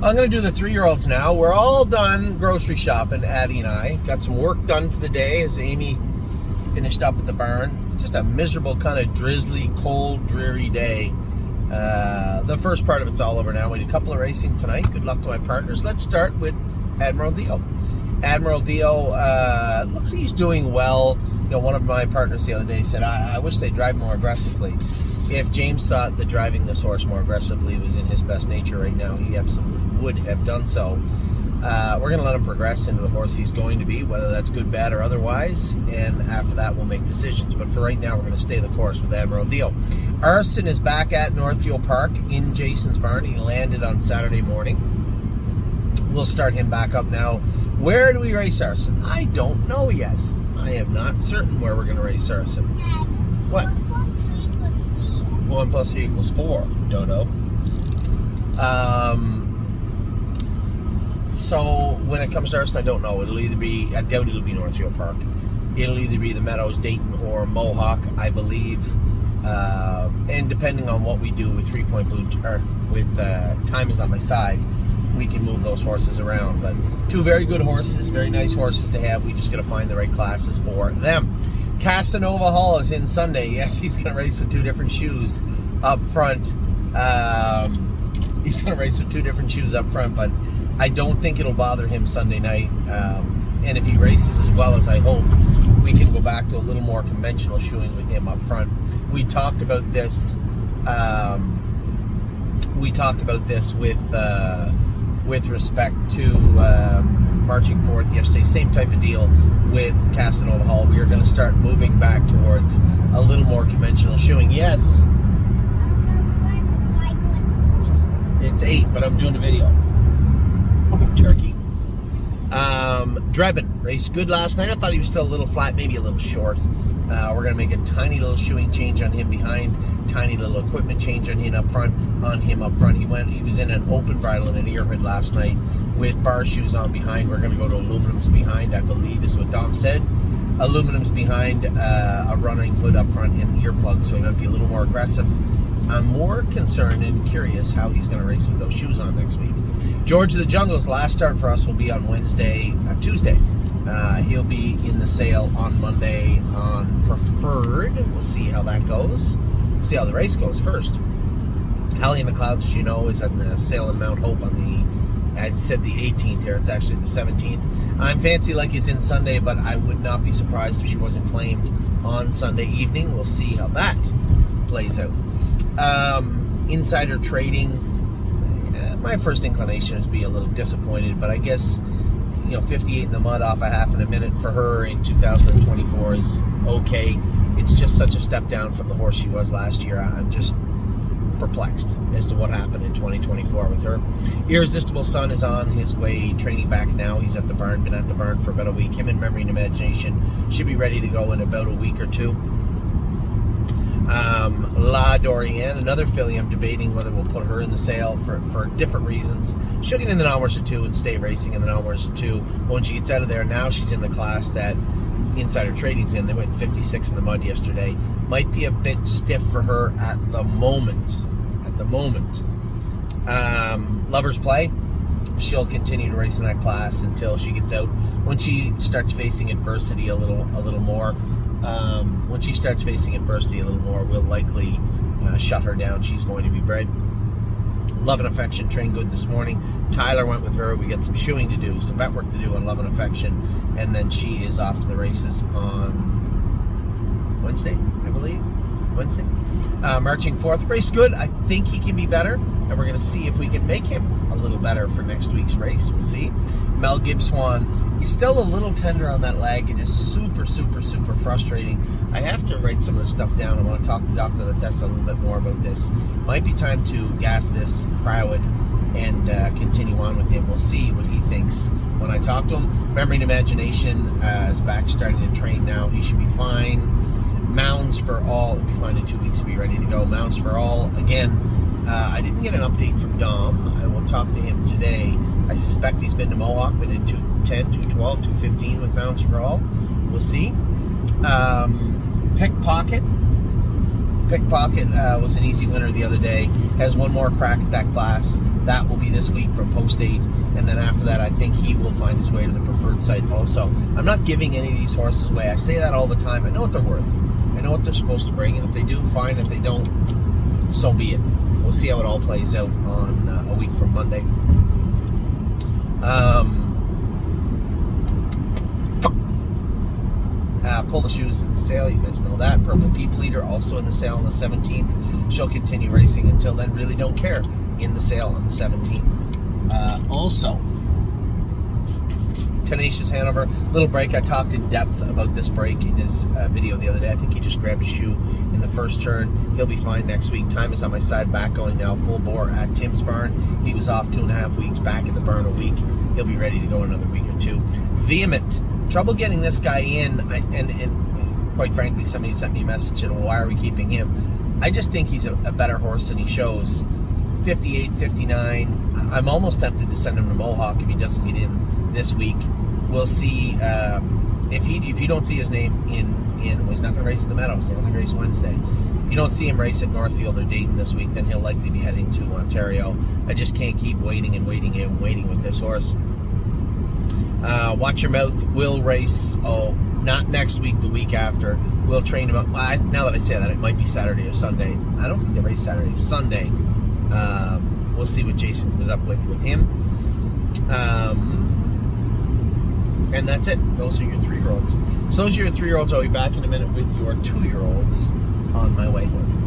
I'm going to do the 3-year-olds now. We're all done grocery shopping, Addie and I. Got some work done for the day as Amy finished up at the barn. Just a miserable, kind of drizzly, cold, dreary day. The first part of it's all over now. We did a couple of racing tonight. Good luck to my partners. Let's start with Admiral Dio. Admiral Dio, looks like he's doing well. You know, one of my partners the other day said, I wish they'd drive more aggressively. If James thought that driving this horse more aggressively was in his best nature right now, he absolutely would have done so. We're going to let him progress into the horse he's going to be, whether that's good, bad, or otherwise, and after that we'll make decisions. But for right now, we're going to stay the course with Admiral Dio. Arson is back at Northfield Park in Jason's barn. He landed on Saturday morning. We'll start him back up now. Where do we race Arson? I don't know yet. I am not certain where we're going to race Arson. What? 1 plus 3 equals 4, Dodo. So when it comes to Arson, I don't know. It'll either be, I doubt it'll be Northfield Park. It'll either be the Meadows, Dayton, or Mohawk, I believe. And depending on what we do with 3 Point Blue, or with Time Is On My Side, we can move those horses around. But 2 very good horses, very nice horses to have. We just got to find the right classes for them. Casanova Hall is in Sunday. Yes, he's going to race with 2 different shoes up front. He's going to race with 2 different shoes up front, but I don't think it'll bother him Sunday night. And if he races as well as I hope, we can go back to a little more conventional shoeing with him up front. We talked about this. With respect to Marching Forth yesterday. Same type of deal with Casanova Hall. We are going to start moving back towards a little more conventional shoeing. Yes. It's 8, but I'm doing a video. Turkey. Drebin raced good last night. I thought he was still a little flat, maybe a little short. We're going to make a tiny little shoeing change on him behind, tiny little equipment change on him up front. He was in an open bridle and an ear hood last night with bar shoes on behind. We're going to go to aluminums behind, I believe is what Dom said. Aluminums behind, a running hood up front, and earplugs, so he might be a little more aggressive. I'm more concerned and curious how he's going to race with those shoes on next week. George of the Jungle's last start for us will be on Tuesday. He'll be in the sale on Monday on Preferred. We'll see how that goes. See how the race goes first. Halley in the Clouds, as you know, is at the sale in Mount Hope on I said the 18th here. It's actually the 17th. I'm fancy like he's in Sunday, but I would not be surprised if she wasn't claimed on Sunday evening. We'll see how that plays out. Insider trading. My first inclination is to be a little disappointed, but I guess 58 in the mud off a half in a minute for her in 2024 is okay. It's just such a step down from the horse she was last year. I'm just perplexed as to what happened in 2024 with her. Irresistible Sun is on his way training back now. He's at the barn, been at the barn for about a week. Him and Memory and Imagination should be ready to go in about a week or 2. La Dorienne, another filly. I'm debating whether we'll put her in the sale for different reasons. She'll get in the non-horse 2 and stay racing in the non-horse 2. But when she gets out of there, now she's in the class that Insider Trading's in. They went 56 in the mud yesterday. Might be a bit stiff for her at the moment. Lover's Play. She'll continue to race in that class until she gets out. When she starts facing adversity a little more. We'll likely shut her down. She's going to be bred. Love and Affection trained good this morning. Tyler went with her. We got some shoeing to do, some vet work to do on Love and Affection, and then she is off to the races on Wednesday, I believe. Marching Forth raced good. I think he can be better, and we're going to see if we can make him a little better for next week's race. We'll see. Mel Gibbswan, he's still a little tender on that leg. It is super frustrating. I have to write some of the stuff down. I want to talk to Dr. Latessa a little bit more about this. Might be time to gas this, cryo it, and continue on with him. We'll see what he thinks when I talk to him. Memory and Imagination is back starting to train now. He should be fine. Mounds for All, it'll be fine in 2 weeks to be ready to go. Mounds for All, again, I didn't get an update from Dom. I will talk to him today. I suspect he's been to Mohawk, been in 210, 212, 215 with Mounds for All. We'll see. Pickpocket. Pickpocket was an easy winner the other day. Has one more crack at that class. That will be this week from Post 8. And then after that, I think he will find his way to the preferred site also. I'm not giving any of these horses away. I say that all the time. I know what they're worth. I know what they're supposed to bring. And if they do, fine. If they don't, so be it. We'll see how it all plays out on a week from Monday. Pull the Shoes in the sale, you guys know that. Purple People Eater also in the sale on the 17th. She'll continue racing until then. Really Don't Care in the sale on the 17th. Also, Tenacious Hanover, little break. I talked in depth about this break in his video the other day. I think he just grabbed a shoe in the first turn. He'll be fine next week. Time is on my side, back going now full bore at Tim's barn. He was off 2.5 weeks, back in the barn a week. He'll be ready to go another week or two. Vehement. Trouble getting this guy in, and quite frankly, somebody sent me a message and, well, why are we keeping him? I just think he's a better horse than he shows. 58, 59. I'm almost tempted to send him to Mohawk if he doesn't get in this week. We'll see. If you don't see his name in well, he's not going to race at the Meadows. They only race Wednesday. You don't see him race at Northfield or Dayton this week, then he'll likely be heading to Ontario. I just can't keep waiting with this horse. Watch Your Mouth will race, not next week, the week after. We'll train him up. Now that I say that, it might be Saturday or Sunday. I don't think they race Saturday. Sunday. We'll see what Jason comes up with him. And that's it. Those are your 3-year-olds. So those are your 3-year-olds. I'll be back in a minute with your 2-year-olds on my way home.